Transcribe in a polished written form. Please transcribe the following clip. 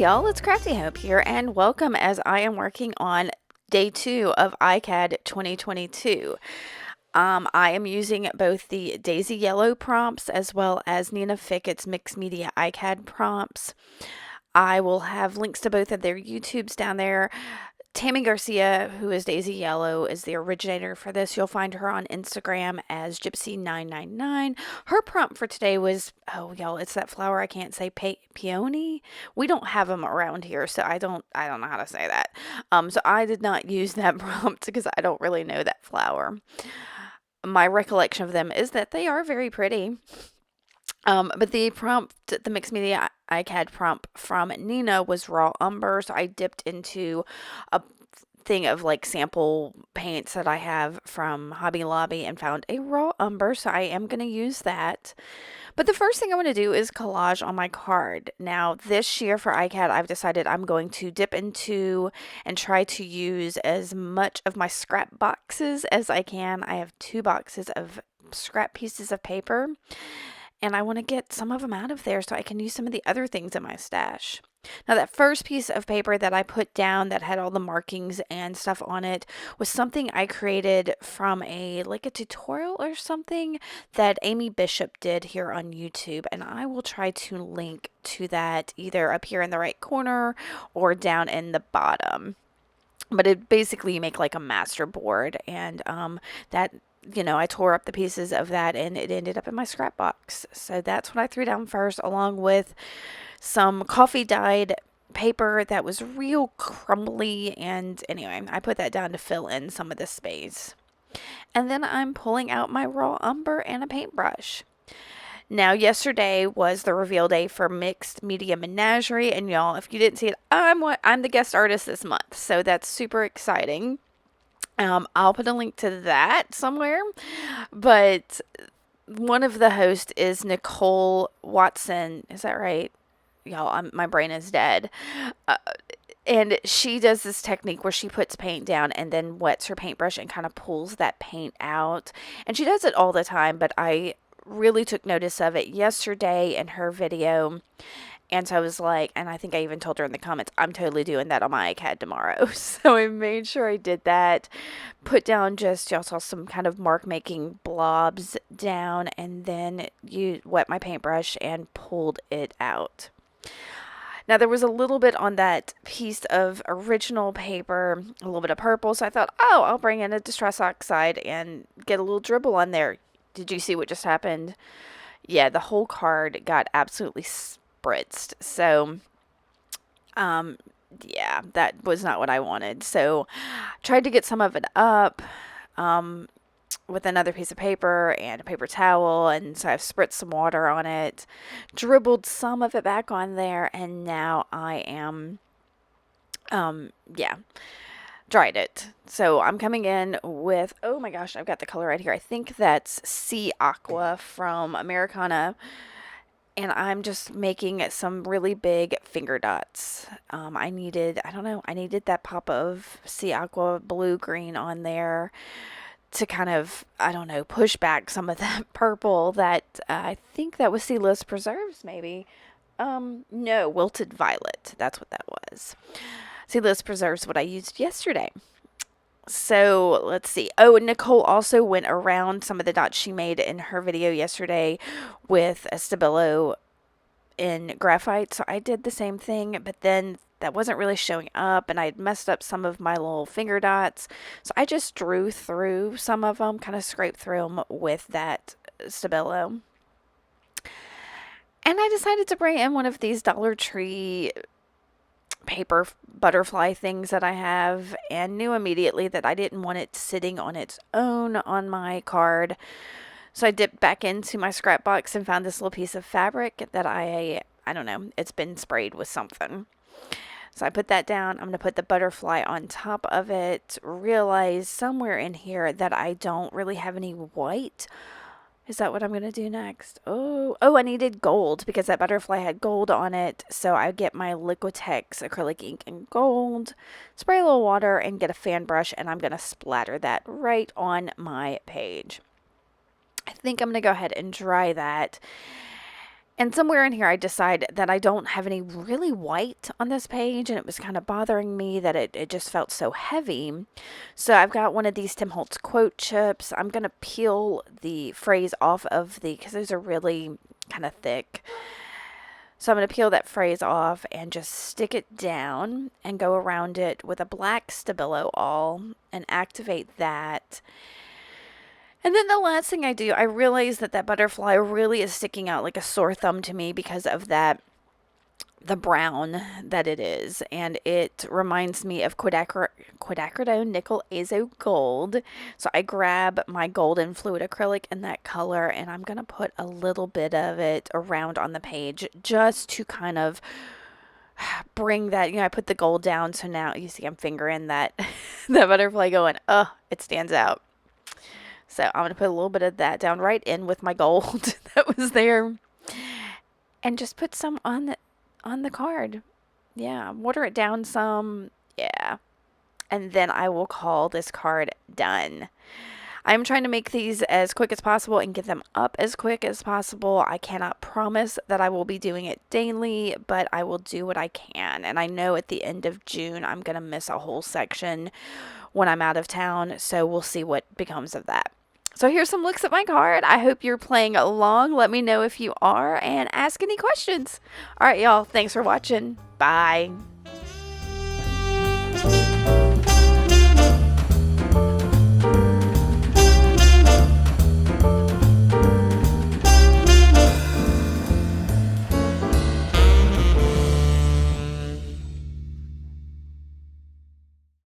y'all, it's Crafty Hope here, and welcome as I am working on day 2 of ICAD 2022. I am using both the Daisy Yellow prompts as well as Nina Fickett's Mixed Media ICAD prompts. I will have links to both of their YouTubes down there. Tammy Garcia, who is Daisy Yellow, is the originator for this. You'll find her on Instagram as Gypsy999. Her prompt for today was, oh y'all, it's that flower I can't say, peony. We don't have them around here, so I don't know how to say that. So I did not use that prompt because I don't really know that flower. My recollection of them is that they are very pretty. But the prompt, the Mixed Media ICAD prompt from Nina was raw umber, so I dipped into a thing of like sample paints that I have from Hobby Lobby and found a raw umber, so I am going to use that. But the first thing I want to do is collage on my card. Now, this year for ICAD, I've decided I'm going to dip into and try to use as much of my scrap boxes as I can. I have 2 boxes of scrap pieces of paper, and I want to get some of them out of there so I can use some of the other things in my stash. Now, that first piece of paper that I put down that had all the markings and stuff on it was something I created from a tutorial or something that Amy Bishop did here on YouTube, and I will try to link to that either up here in the right corner or down in the bottom. But it basically, you make like a master board, and that, I tore up the pieces of that and it ended up in my scrap box. So that's what I threw down first, along with some coffee dyed paper that was real crumbly. And anyway, I put that down to fill in some of the space. And then I'm pulling out my raw umber and a paintbrush. Now, yesterday was the reveal day for Mixed Media Menagerie, and y'all, if you didn't see it, I'm the guest artist this month, so that's super exciting. I'll put a link to that somewhere, but one of the hosts is Nicole Watson. Is that right? Y'all, my brain is dead. And she does this technique where she puts paint down and then wets her paintbrush and kind of pulls that paint out. And she does it all the time, but I really took notice of it yesterday in her video. And so I was like, and I think I even told her in the comments, I'm totally doing that on my iCAD tomorrow. So I made sure I did that. Put down y'all saw some kind of mark making blobs down, and then you wet my paintbrush and pulled it out. Now, there was a little bit on that piece of original paper, a little bit of purple. So I thought, oh, I'll bring in a Distress Oxide and get a little dribble on there. Did you see what just happened? Yeah, the whole card got absolutely spritzed. So, yeah, that was not what I wanted. So, tried to get some of it up with another piece of paper and a paper towel, and so I've spritzed some water on it, dribbled some of it back on there, and now I am, dried it. So I'm coming in with, oh my gosh, I've got the color right here. I think that's Sea Aqua from Americana. And I'm just making some really big finger dots. I needed that pop of Sea Aqua blue green on there to kind of, push back some of that purple that I think that was Sealess Preserves, maybe. No, Wilted Violet. That's what that was. Sealess Preserves, what I used yesterday. So let's see. Oh, and Nicole also went around some of the dots she made in her video yesterday with a Stabilo in graphite. So I did the same thing, but then that wasn't really showing up, and I had messed up some of my little finger dots. So I just drew through some of them, kind of scraped through them with that Stabilo. And I decided to bring in one of these Dollar Tree paper butterfly things that I have, and knew immediately that I didn't want it sitting on its own on my card. So I dipped back into my scrap box and found this little piece of fabric that I don't know, it's been sprayed with something. So I put that down. I'm going to put the butterfly on top of it. Realize somewhere in here that I don't really have any white. Is that what I'm going to do next? Oh, I needed gold because that butterfly had gold on it. So I get my Liquitex acrylic ink in gold, spray a little water, and get a fan brush, and I'm going to splatter that right on my page. I think I'm going to go ahead and dry that. And somewhere in here, I decide that I don't have any really white on this page, and it was kind of bothering me that it just felt so heavy. So I've got one of these Tim Holtz quote chips. I'm going to peel the phrase off of because those are really kind of thick. So I'm going to peel that phrase off and just stick it down and go around it with a black Stabilo awl and activate that. And then the last thing I do, I realize that that butterfly really is sticking out like a sore thumb to me because of the brown that it is. And it reminds me of quinacridone nickel azo gold. So I grab my golden fluid acrylic in that color, and I'm going to put a little bit of it around on the page just to kind of bring that, I put the gold down. So now you see I'm fingering that, that butterfly going, oh, it stands out. So I'm going to put a little bit of that down right in with my gold that was there. And just put some on the card. Yeah, water it down some. Yeah. And then I will call this card done. I'm trying to make these as quick as possible and get them up as quick as possible. I cannot promise that I will be doing it daily, but I will do what I can. And I know at the end of June, I'm going to miss a whole section when I'm out of town. So we'll see what becomes of that. So here's some looks at my card. I hope you're playing along. Let me know if you are and ask any questions. All right, y'all. Thanks for watching. Bye.